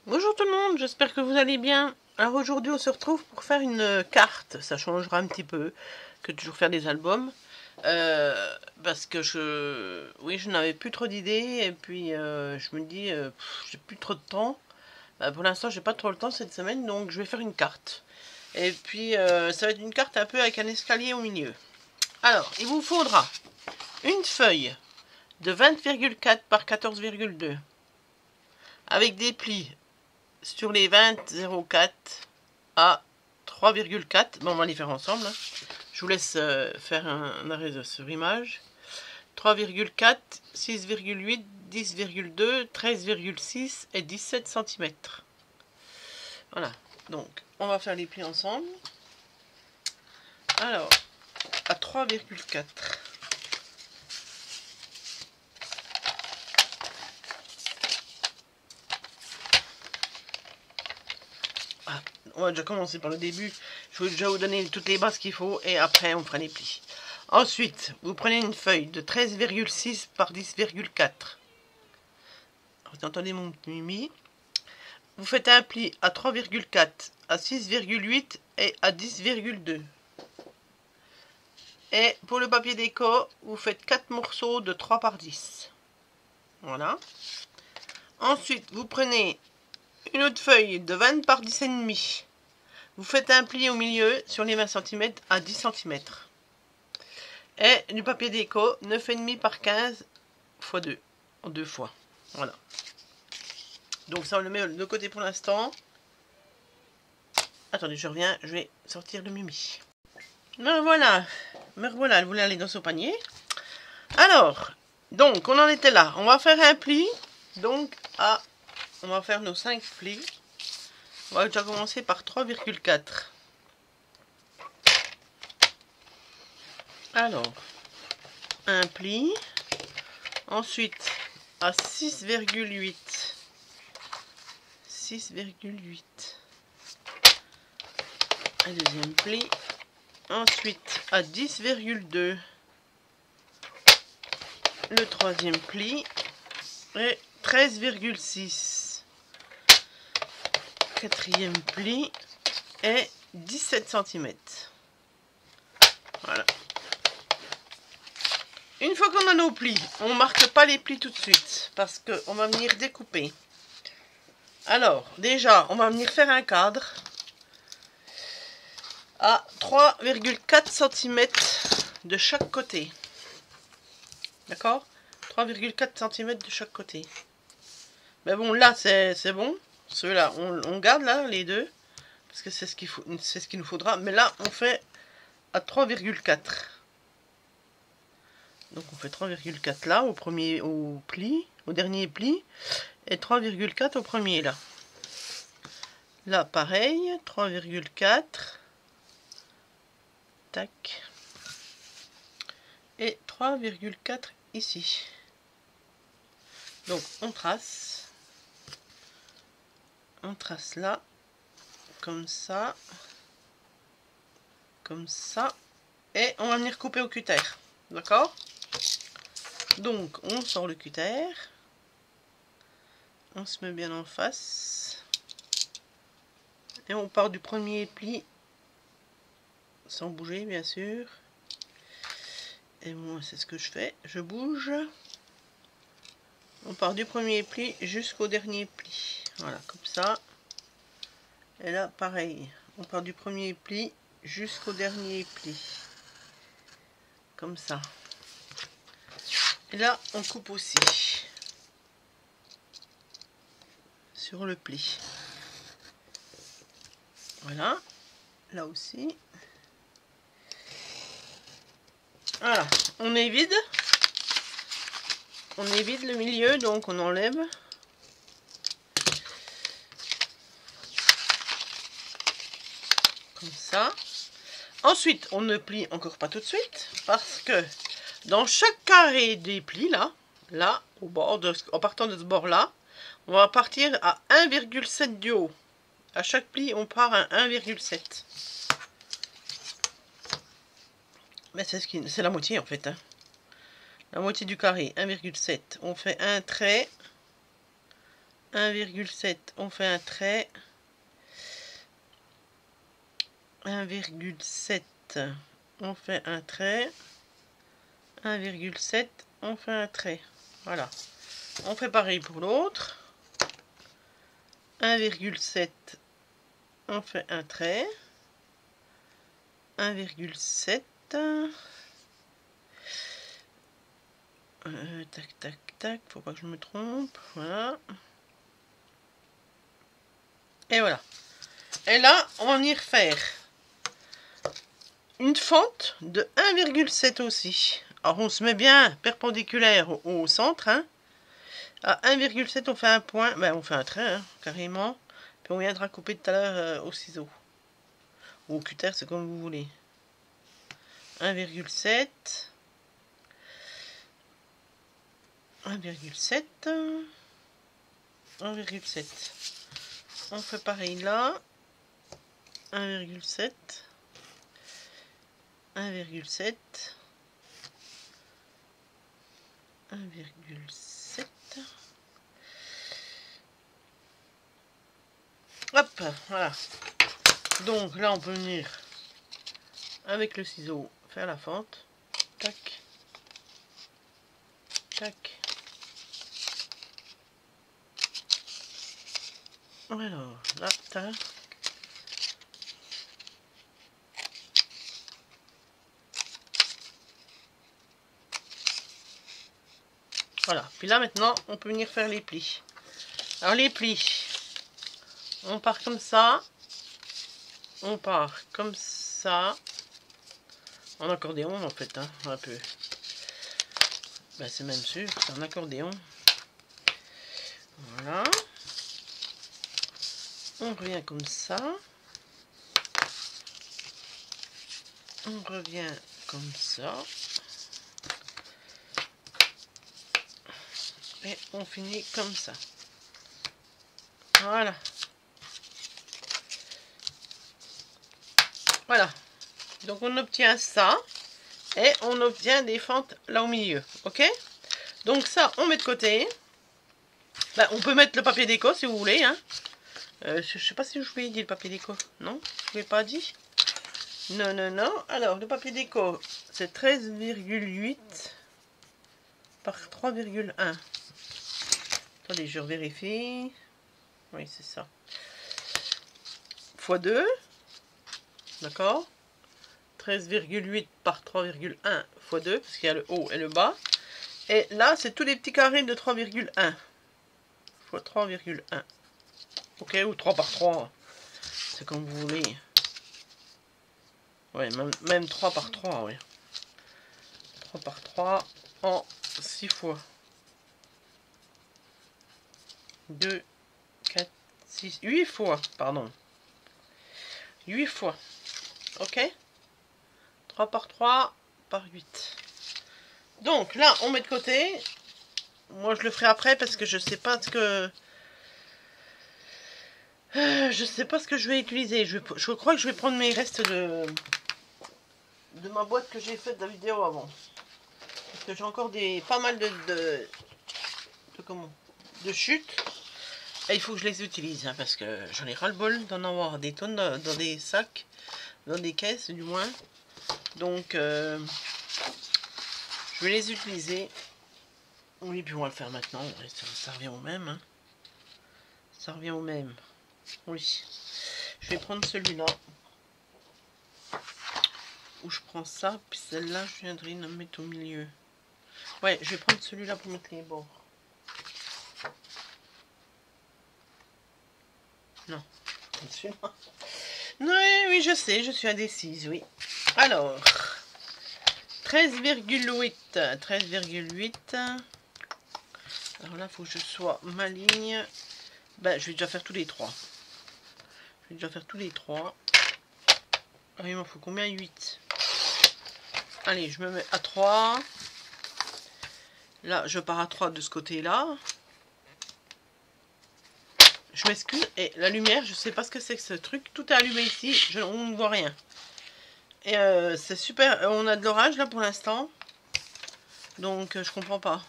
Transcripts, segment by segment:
Bonjour tout le monde, j'espère que vous allez bien. Alors aujourd'hui on se retrouve pour faire une carte, ça changera un petit peu que toujours faire des albums. Parce que je n'avais plus trop d'idées et puis je me dis, j'ai plus trop de temps. Pour l'instant j'ai pas trop le temps cette semaine donc je vais faire une carte. Et puis ça va être une carte un peu avec un escalier au milieu. Alors il vous faudra une feuille de 20,4 par 14,2 avec des plis sur les 20,04 à 3,4. Bon, on va les faire ensemble. Je vous laisse faire un arrêt sur image. 3,4, 6,8, 10,2, 13,6 et 17 cm. Voilà. Donc, on va faire les plis ensemble. Alors, à 3,4. On va déjà commencer par le début. Je vais déjà vous donner toutes les bases qu'il faut et après on fera les plis. Ensuite, vous prenez une feuille de 13,6 par 10,4. Vous entendez mon mimi. Vous faites un pli à 3,4, à 6,8 et à 10,2. Et pour le papier déco, vous faites 4 morceaux de 3 par 10. Voilà. Ensuite, vous prenez une autre feuille de 20 par 10,5. Vous faites un pli au milieu sur les 20 cm à 10 cm. Et du papier déco 9,5 par 15 x 2. En 2 fois. Voilà. Donc ça on le met de côté pour l'instant. Attendez, je reviens, je vais sortir le mimi. Me voilà, elle voulait aller dans son panier. Alors, donc on en était là. On va faire un pli. Donc, on va faire nos 5 plis. On va déjà commencer par 3,4. Alors, un pli. Ensuite, à 6,8. 6,8. Un deuxième pli. Ensuite, à 10,2. Le troisième pli. Et 13,6. Quatrième pli. Et 17 cm. Voilà. Une fois qu'on a nos plis, on ne marque pas les plis tout de suite. Parce qu'on va venir découper. Alors, déjà, on va venir faire un cadre à 3,4 cm de chaque côté. D'accord? 3,4 cm de chaque côté. Mais bon, là, c'est bon. Ceux-là, on garde là, les deux. Parce que c'est ce qu'il nous faudra. Mais là, on fait à 3,4. Donc, on fait 3,4 là, au dernier pli. Et 3,4 au premier là. Là, pareil, 3,4. Tac. Et 3,4 ici. Donc, on trace. On trace là. Comme ça. Comme ça. Et on va venir couper au cutter. D'accord? Donc, on sort le cutter. On se met bien en face. Et on part du premier pli. Sans bouger, bien sûr. Et moi, c'est ce que je fais. Je bouge. On part du premier pli jusqu'au dernier pli. Voilà, comme ça. Et là, pareil. On part du premier pli jusqu'au dernier pli. Comme ça. Et là, on coupe aussi. Sur le pli. Voilà. Là aussi. Voilà. On évite. On évite le milieu, donc on enlève. Comme ça. Ensuite, on ne plie encore pas tout de suite, parce que dans chaque carré des plis, là, en partant de ce bord-là, on va partir à 1,7 du haut. À chaque pli, on part à 1,7. Mais c'est la moitié en fait. Hein. La moitié du carré, 1,7. On fait un trait 1,7, on fait un trait. 1,7, on fait un trait. 1,7, on fait un trait. Voilà. On fait pareil pour l'autre. 1,7, on fait un trait. 1,7. Tac, tac, tac. Faut pas que je me trompe. Voilà. Et voilà. Et là, on va venir faire une fente de 1,7 aussi. Alors, on se met bien perpendiculaire au centre. Hein. À 1,7, on fait un point. Ben, on fait un trait, hein, carrément. Puis on viendra couper tout à l'heure au ciseau. Ou au cutter, c'est comme vous voulez. 1,7. 1,7. 1,7. On fait pareil là. 1,7. 1,7. 1,7. Hop, voilà. Donc là, on peut venir avec le ciseau faire la fente. Tac. Tac. Alors, là, tac. Voilà. Puis là, maintenant, on peut venir faire les plis. Alors, les plis, on part comme ça. On part comme ça. En accordéon, en fait, hein, un peu. Ben, c'est même sûr, c'est un accordéon. Voilà. On revient comme ça. On revient comme ça. Et on finit comme ça. Voilà. Voilà. Donc on obtient ça. Et on obtient des fentes là au milieu. Ok? Donc ça, on met de côté. Ben, on peut mettre le papier déco si vous voulez. Hein. Je sais pas si je vous ai dit le papier déco. Non? Je ne l'ai pas dit? Non, non, non. Alors, le papier déco, c'est 13,8 par 3,1. Attendez, je vérifie. Oui, c'est ça. Fois 2. D'accord? 13,8 par 3,1 fois 2, parce qu'il y a le haut et le bas. Et là, c'est tous les petits carrés de 3,1 fois 3,1. Ok, ou 3 par 3. C'est comme vous voulez. Ouais, même 3 par 3, oui. 3 par 3 en 6 fois. 2, 4, 6, 8 fois, pardon. 8 fois. Ok? 3 par 3 par 8. Donc là, on met de côté. Moi, je le ferai après parce que je sais pas ce que... je sais pas ce que je vais utiliser. Je crois que je vais prendre mes restes de ma boîte que j'ai faite de la vidéo avant. Parce que j'ai encore pas mal de chutes. Et il faut que je les utilise. Hein, parce que j'en ai ras-le-bol d'en avoir des tonnes dans des sacs. Dans des caisses du moins. Donc, je vais les utiliser. Oui, puis on va le faire maintenant. Ça revient au même. Hein. Ça revient au même. Oui. Je vais prendre celui-là. Où je prends ça. Puis celle-là, je viendrai la mettre au milieu. Ouais, je vais prendre celui-là pour mettre les bords. Non. Celui-là. Oui, oui, je sais. Je suis indécise, oui. Alors. 13,8. 13,8. Alors là, il faut que je sois maligne. Ben, je vais déjà faire tous les trois. Je vais déjà faire tous les trois. Ah, il m'en faut combien? 8. Allez, je me mets à 3. Là, je pars à 3 de ce côté-là. Je m'excuse. Et la lumière, je sais pas ce que c'est que ce truc. Tout est allumé ici. On ne voit rien. Et c'est super. On a de l'orage là pour l'instant. Donc, je comprends pas.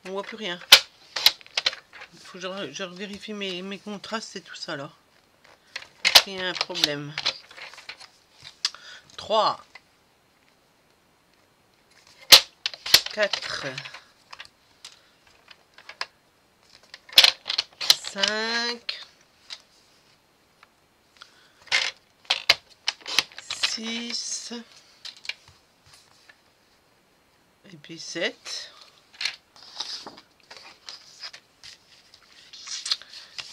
On voit plus rien. faut que je vérifie mes contrastes et tout ça là. Il y a un problème. 3, 4, 5, 6, et puis 7.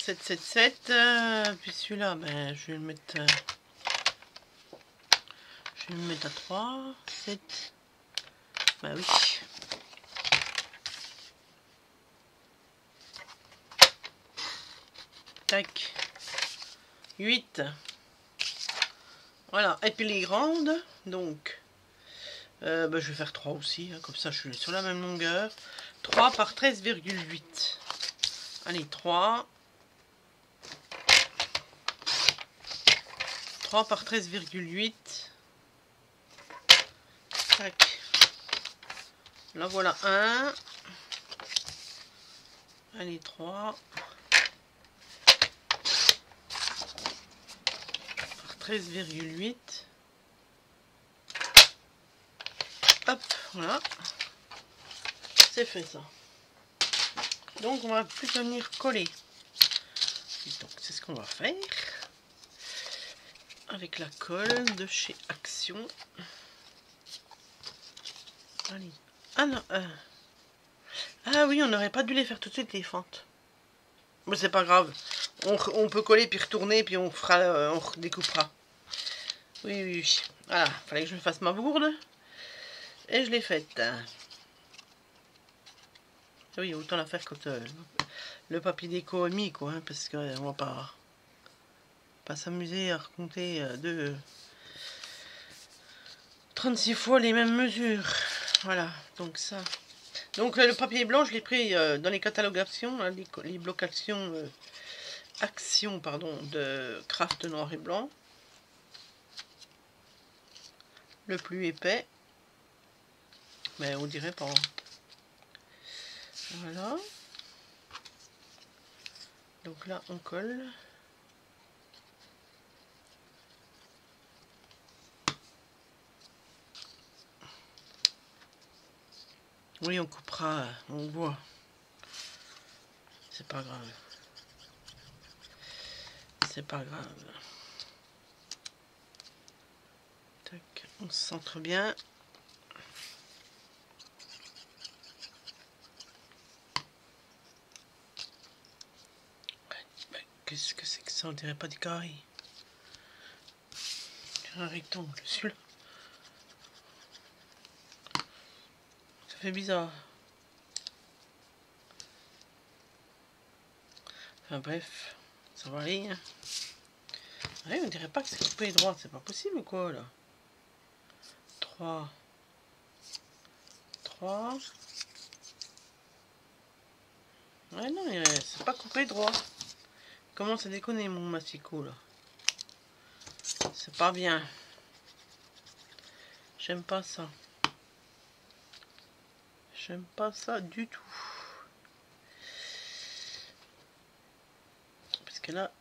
7, 7, 7. Puis celui-là, ben, je vais le mettre... je vais le mettre à 3, 7. Bah oui. Tac. 8. Voilà. Et puis les grandes, donc... bah, je vais faire 3 aussi, hein, comme ça je suis sur la même longueur. 3 par 13,8. Allez, 3. 3 par 13,8. Tac. Là voilà 1. Allez, 3. Par 13,8. Hop, voilà. C'est fait ça. Donc on va plus venir coller. Donc c'est ce qu'on va faire. Avec la colle de chez Action. Allez. Ah non. Ah oui, on n'aurait pas dû les faire tout de suite les fentes. Mais c'est pas grave. On peut coller puis retourner puis on fera, on découpera. Oui, oui, oui. Voilà, fallait que je me fasse ma bourde. Et je l'ai faite. Oui, autant la faire quand le papier déco est mis, quoi. Hein, parce qu'on va pas s'amuser à raconter 36 fois les mêmes mesures. Voilà, donc ça. Donc le papier blanc, je l'ai pris dans les catalogues Action, hein, les blocs Action, pardon, de Craft noir et blanc. Le plus épais. Mais on dirait pas. Voilà. Donc là, on colle. Oui, on coupera, on voit. C'est pas grave. C'est pas grave. Tac, on se centre bien. Qu'est-ce que c'est que ça? On dirait pas des carrés. Un rectangle, celui-là. Ça fait bizarre. Enfin bref, ça va aller. Hein. Ouais, on dirait pas que c'est coupé droit, c'est pas possible ou quoi là? 3. 3. Ouais non, c'est pas coupé droit. Comment ça déconne mon massicot là? C'est pas bien. J'aime pas ça. J'aime pas ça du tout. Parce que là,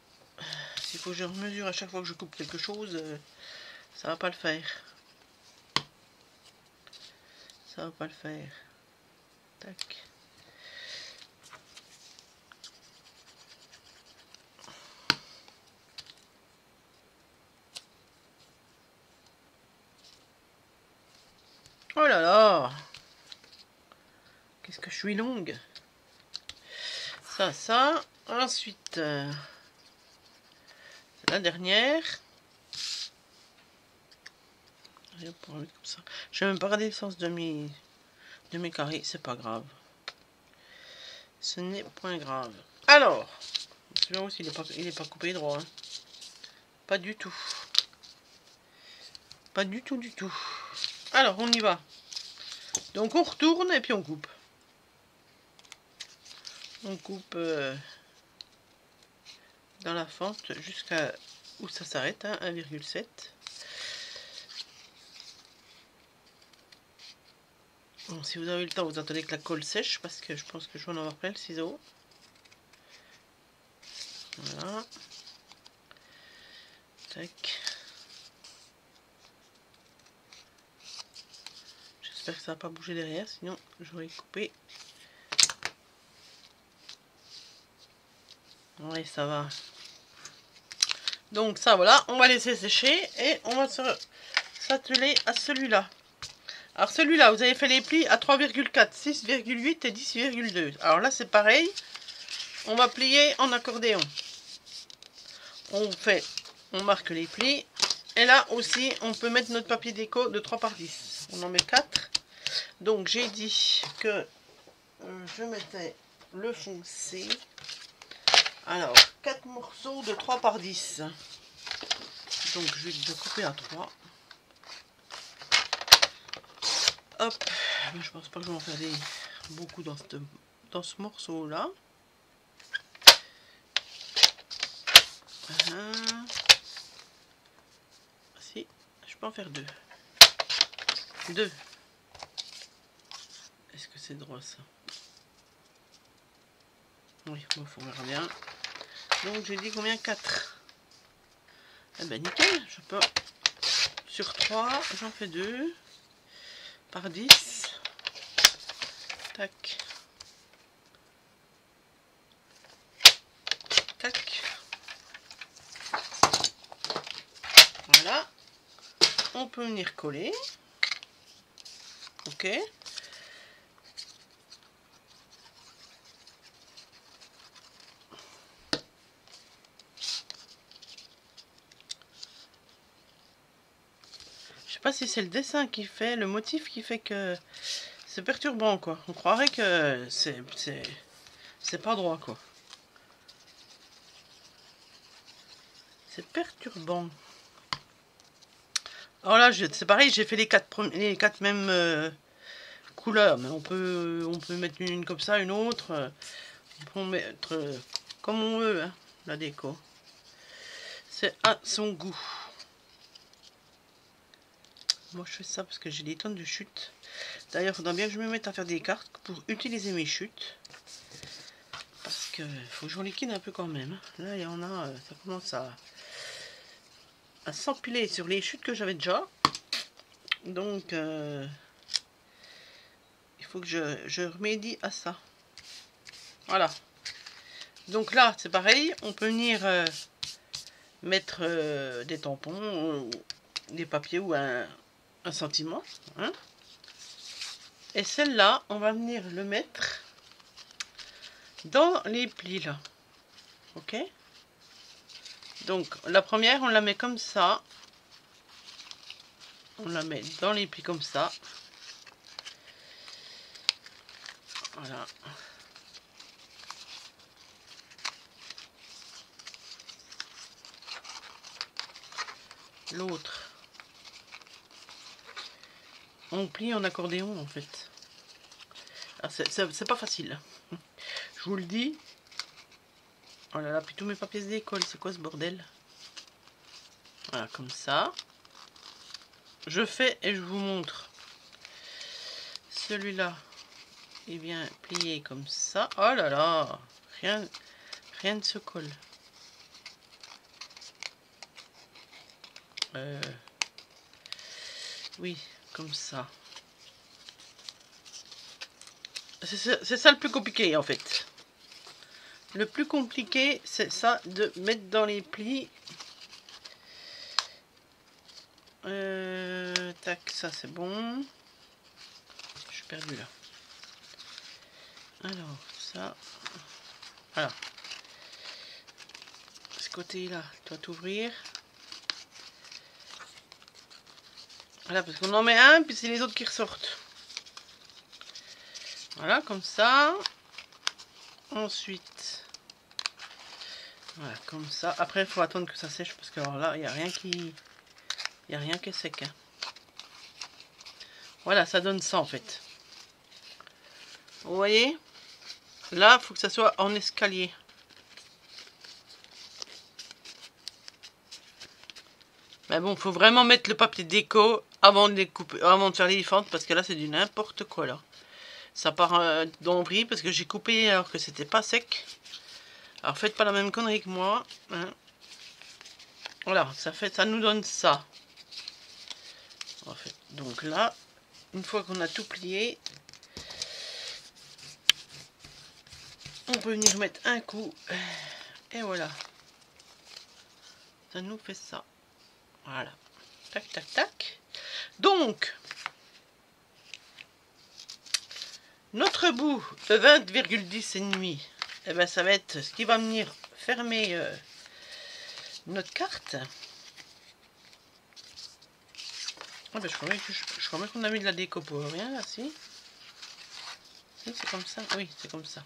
s'il faut que je mesure à chaque fois que je coupe quelque chose, ça va pas le faire. Ça va pas le faire. Tac. Oh là là! Qu'est-ce que je suis longue! Ça. Ensuite, la dernière. Pour mettre comme ça. Je n'ai même pas regardé le sens de mes carrés, c'est pas grave. Ce n'est point grave. Alors, celui-là aussi, il est pas coupé droit. Hein. Pas du tout. Pas du tout, du tout. Alors, on y va. Donc, on retourne et puis on coupe. On coupe dans la fente jusqu'à où ça s'arrête, hein, 1,7. Bon, si vous avez le temps, vous attendez que la colle sèche parce que je pense que je vais en avoir plein le ciseau. Voilà. Tac. J'espère que ça va pas bouger derrière, sinon j'aurais coupé. Oui, ça va. Donc ça, voilà, on va laisser sécher et on va s'atteler à celui-là. Alors celui-là, vous avez fait les plis à 3,4, 6,8 et 10,2. Alors là, c'est pareil. On va plier en accordéon. On marque les plis. Et là aussi, on peut mettre notre papier déco de 3 par 10. On en met 4. Donc j'ai dit que je mettais le foncé. Alors, 4 morceaux de 3 par 10. Donc je vais le couper à 3. Hop, je pense pas que je vais en faire beaucoup dans ce morceau là. Si, je peux en faire 2. 2. Est-ce que c'est droit ça? Oui, bon, on verra bien. Donc j'ai dit combien? 4. Eh ben nickel, je peux. Sur 3, j'en fais 2. Par 10. Tac. Tac. Voilà. On peut venir coller. Ok. Je sais pas si c'est le dessin qui fait, le motif qui fait que c'est perturbant quoi. On croirait que c'est pas droit quoi. C'est perturbant. Alors là, c'est pareil, j'ai fait les quatre mêmes couleurs, mais on peut mettre une comme ça, une autre. On peut mettre comme on veut, hein, la déco. C'est à son goût. Moi je fais ça parce que j'ai des tonnes de chutes. D'ailleurs, il faudra bien que je me mette à faire des cartes pour utiliser mes chutes. Parce que faut que j'en liquide un peu quand même. Là, il y en a, ça commence à s'empiler sur les chutes que j'avais déjà. Donc, il faut que je remédie à ça. Voilà. Donc là, c'est pareil. On peut venir mettre des tampons, des papiers ou un sentiment. Hein. Et celle-là, on va venir le mettre dans les plis là. Ok? Donc la première, on la met comme ça. On la met dans les plis comme ça. Voilà. L'autre, on plie en accordéon en fait. C'est pas facile. Je vous le dis. Oh là là, puis tous mes papiers se décollent. C'est quoi ce bordel? Voilà, comme ça. Je fais et je vous montre. Celui-là, il vient plier comme ça. Oh là là, rien ne se colle. Oui, comme ça. C'est ça le plus compliqué en fait. Le plus compliqué, c'est ça de mettre dans les plis. Tac, ça c'est bon. Je suis perdu là. Alors, ça. Voilà. Ce côté-là, tu dois t'ouvrir. Voilà, parce qu'on en met un, puis c'est les autres qui ressortent. Voilà, comme ça. Ensuite, voilà, comme ça. Après, il faut attendre que ça sèche, parce que alors là, il n'y a rien qui... Il n'y a rien qui est sec. Hein. Voilà, ça donne ça, en fait. Vous voyez? Là, il faut que ça soit en escalier. Mais bon, il faut vraiment mettre le papier déco avant de les couper, avant de faire les fentes, parce que là, c'est du n'importe quoi, là. Ça part d'embris parce que j'ai coupé alors que c'était pas sec. Alors faites pas la même connerie que moi. Hein. Voilà, ça nous donne ça. En fait. Donc là, une fois qu'on a tout plié, on peut venir mettre un coup. Et voilà. Ça nous fait ça. Voilà. Tac, tac, tac. Donc, notre bout de 20,10 et demi, eh ben, ça va être ce qui va venir fermer notre carte. Ah ben, je crois qu'on a mis de la déco pour rien là, si. Si, c'est comme ça. Oui, c'est comme ça.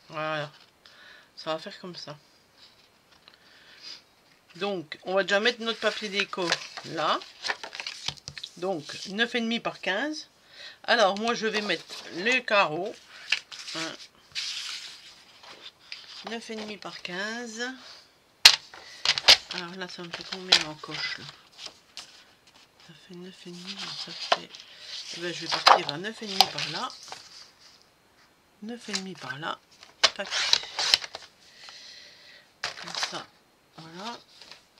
Voilà. Ça va faire comme ça. Donc, on va déjà mettre notre papier déco là. Donc, 9,5 par 15. Alors, moi, je vais mettre les carreaux. 9,5 par 15. Alors là, ça me fait combien en coche là? Ça fait 9,5. Ça fait... Eh ben, je vais partir à 9,5 par là. 9,5 par là. Tac. Comme ça. Voilà.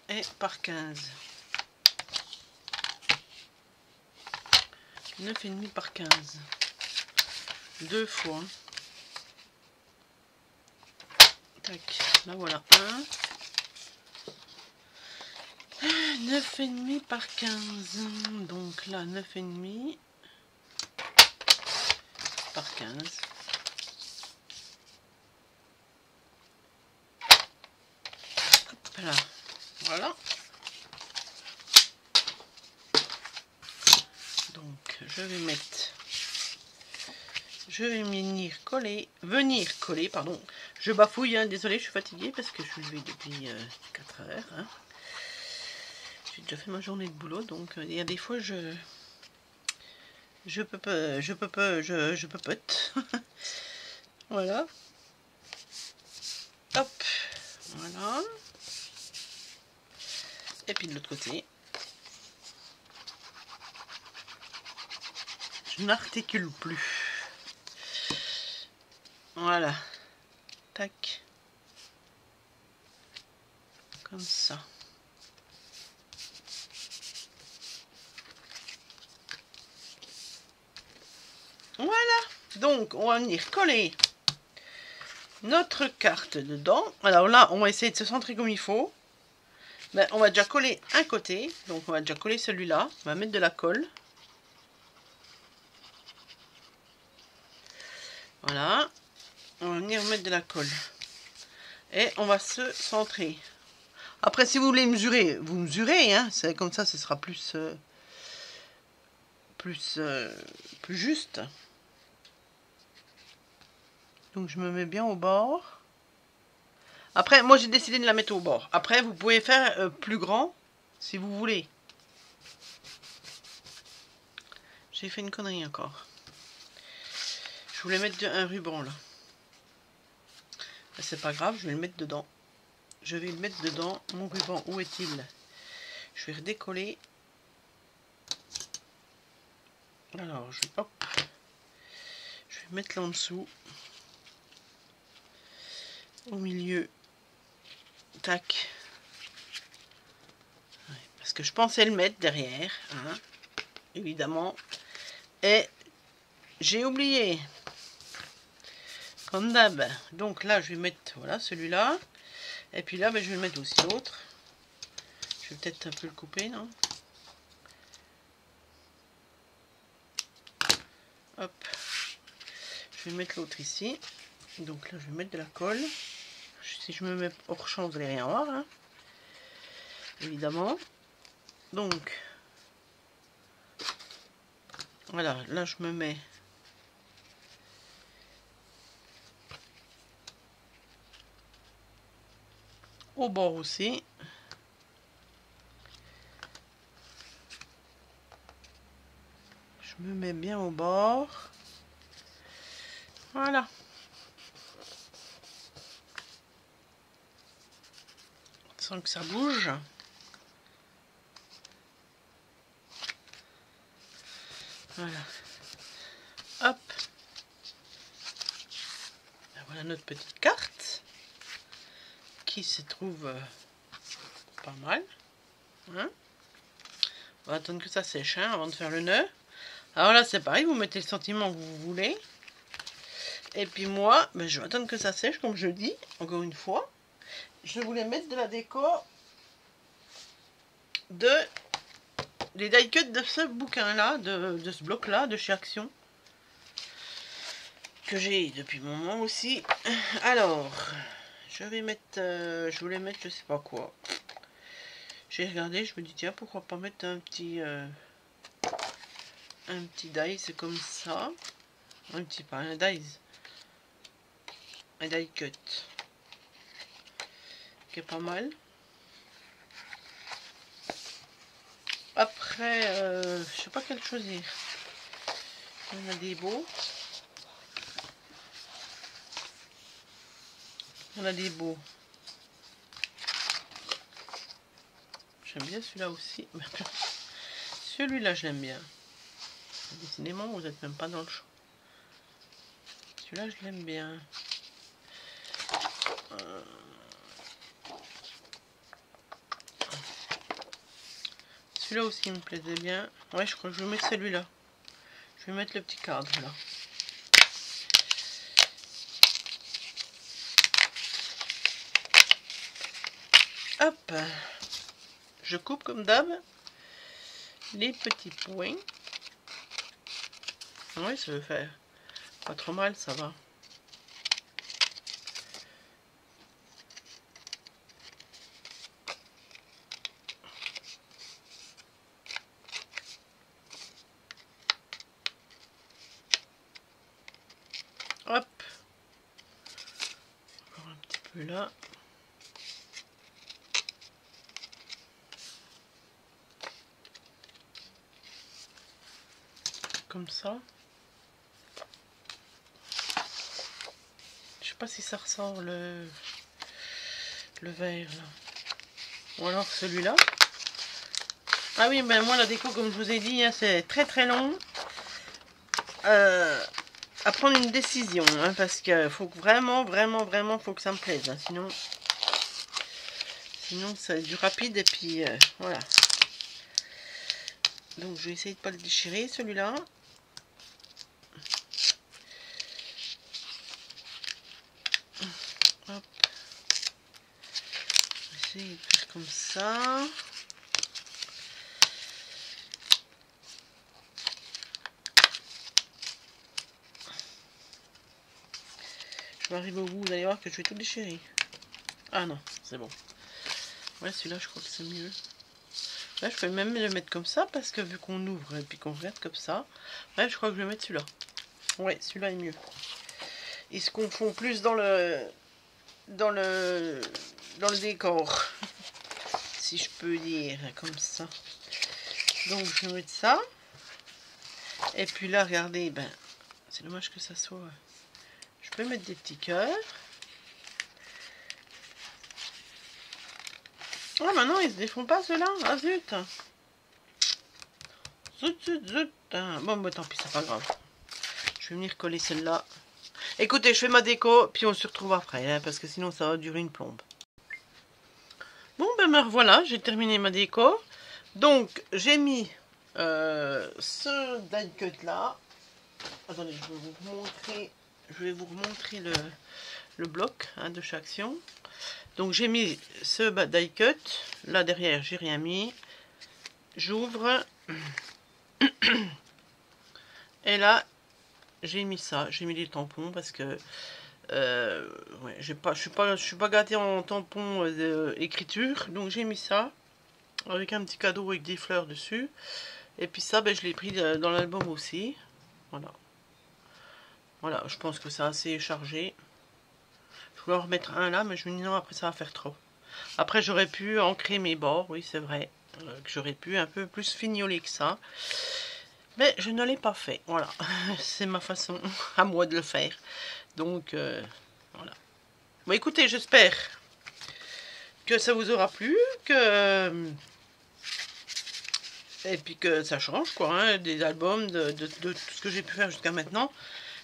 Et par 15. 9,5 par 15. Deux fois. Tac. Là voilà. 9,5 par 15. Donc là, 9,5 par 15. Hop là. Voilà. Donc, je vais venir coller, pardon. Je bafouille, hein, désolé, je suis fatiguée parce que je suis levée depuis 4 heures. Hein. J'ai déjà fait ma journée de boulot, donc il y a des fois je peux. Voilà. Hop. Voilà. Et puis de l'autre côté. Je n'articule plus. Voilà. Tac. Comme ça. Voilà. Donc, on va venir coller notre carte dedans. Alors là, on va essayer de se centrer comme il faut. Ben, on va déjà coller un côté. Donc, on va déjà coller celui-là. On va mettre de la colle. Voilà. On va venir mettre de la colle. Et on va se centrer. Après, si vous voulez mesurer, vous mesurez. Hein. C'est comme ça, ce sera plus juste. Donc, je me mets bien au bord. Après, moi, j'ai décidé de la mettre au bord. Après, vous pouvez faire plus grand, si vous voulez. J'ai fait une connerie encore. Je voulais mettre un ruban, là. C'est pas grave, je vais le mettre dedans. Je vais le mettre dedans. Mon ruban, où est-il? Je vais redécoller. Alors, hop. Je vais mettre là en dessous. Au milieu. Tac. Ouais, parce que je pensais le mettre derrière. Hein, évidemment. Et j'ai oublié. Comme d'hab. Donc là, je vais mettre voilà celui-là. Et puis là, ben, je vais mettre aussi l'autre. Je vais peut-être un peu le couper, non? Hop. Je vais mettre l'autre ici. Donc là, je vais mettre de la colle. Si je me mets hors champ, vous n'allez rien voir. Hein, évidemment. Donc, voilà. Là, je me mets... au bord aussi. Je me mets bien au bord. Voilà. Sans que ça bouge. Voilà. Hop. Voilà notre petite carte qui se trouve pas mal. Hein, on va attendre que ça sèche hein, avant de faire le nœud. Alors là c'est pareil, vous mettez le sentiment que vous voulez. Et puis moi, ben, je vais attendre que ça sèche comme je dis, encore une fois. Je voulais mettre de la déco des die cuts de ce bouquin là, de ce bloc là, de chez Action. Que j'ai depuis un moment aussi. Alors, je vais mettre, je voulais mettre je sais pas quoi. J'ai regardé, je me dis tiens pourquoi pas mettre un petit die, c'est comme ça. Un petit pas un die cut qui est pas mal. Après, je sais pas quel choisir. Il y en a des beaux. Il y en a des beaux. J'aime bien celui-là aussi. Celui-là, je l'aime bien. Décidément, vous n'êtes même pas dans le champ. Celui-là, je l'aime bien. Celui-là aussi il me plaisait bien. Ouais, je crois que je vais mettre celui-là. Je vais mettre le petit cadre là. Hop. Je coupe comme d'hab les petits points. Oui, ça veut faire pas trop mal, ça va. Hop. Encore un petit peu là. Comme ça. Je sais pas si ça ressort le vert là. Ou alors celui-là. Ah oui, ben moi la déco comme je vous ai dit, hein, c'est très très long. À prendre une décision, hein, parce que faut que vraiment faut que ça me plaise, hein, sinon c'est du rapide et puis voilà. Donc je vais essayer de pas le déchirer celui-là. Hop. Je vais essayer de faire comme ça. Je vais arriver au bout, vous allez voir que je vais tout déchirer. Ah non, c'est bon. Ouais, celui-là, je crois que c'est mieux. Là, je peux même le mettre comme ça, parce que vu qu'on ouvre et puis qu'on regarde comme ça, ouais, je crois que je vais mettre celui-là. Ouais, celui-là est mieux. Il se confond plus dans le décor, si je peux dire, comme ça. Donc, je vais mettre ça. Et puis là, regardez, ben, c'est dommage que ça soit... Je peux mettre des petits cœurs. Ah, maintenant, ils se défont pas, ceux-là. Ah, zut. Zut. Bon, bah, tant pis, c'est pas grave. Je vais venir coller celle-là. Écoutez, je fais ma déco, puis on se retrouve après, hein, parce que sinon, ça va durer une plombe. Bon, ben, voilà, j'ai terminé ma déco. Donc, j'ai mis ce die cut là. Attendez, je vais vous remontrer le bloc hein, de chaque action. Donc j'ai mis ce die cut, là derrière j'ai rien mis, j'ouvre et là j'ai mis ça, j'ai mis des tampons parce que ouais, je suis pas gâtée en tampons écriture, donc j'ai mis ça avec un petit cadeau avec des fleurs dessus et puis ça ben, je l'ai pris dans l'album aussi, voilà, je pense que c'est assez chargé. Je voulais en remettre un là, mais je me dis non, après ça va faire trop. Après, j'aurais pu ancrer mes bords, oui, c'est vrai. Que j'aurais pu un peu plus fignoler que ça. Mais je ne l'ai pas fait, voilà. C'est ma façon à moi de le faire. Donc, voilà. Bon, écoutez, j'espère que ça vous aura plu, et puis que ça change, quoi, hein, des albums, de tout ce que j'ai pu faire jusqu'à maintenant.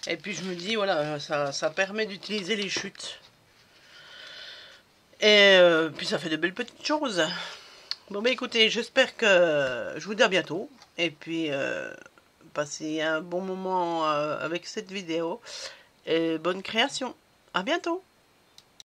Et puis je me dis, voilà, ça permet d'utiliser les chutes. Et puis ça fait de belles petites choses. Bon bah écoutez, j'espère que je vous dis à bientôt. Et puis passez un bon moment avec cette vidéo. Et bonne création. À bientôt.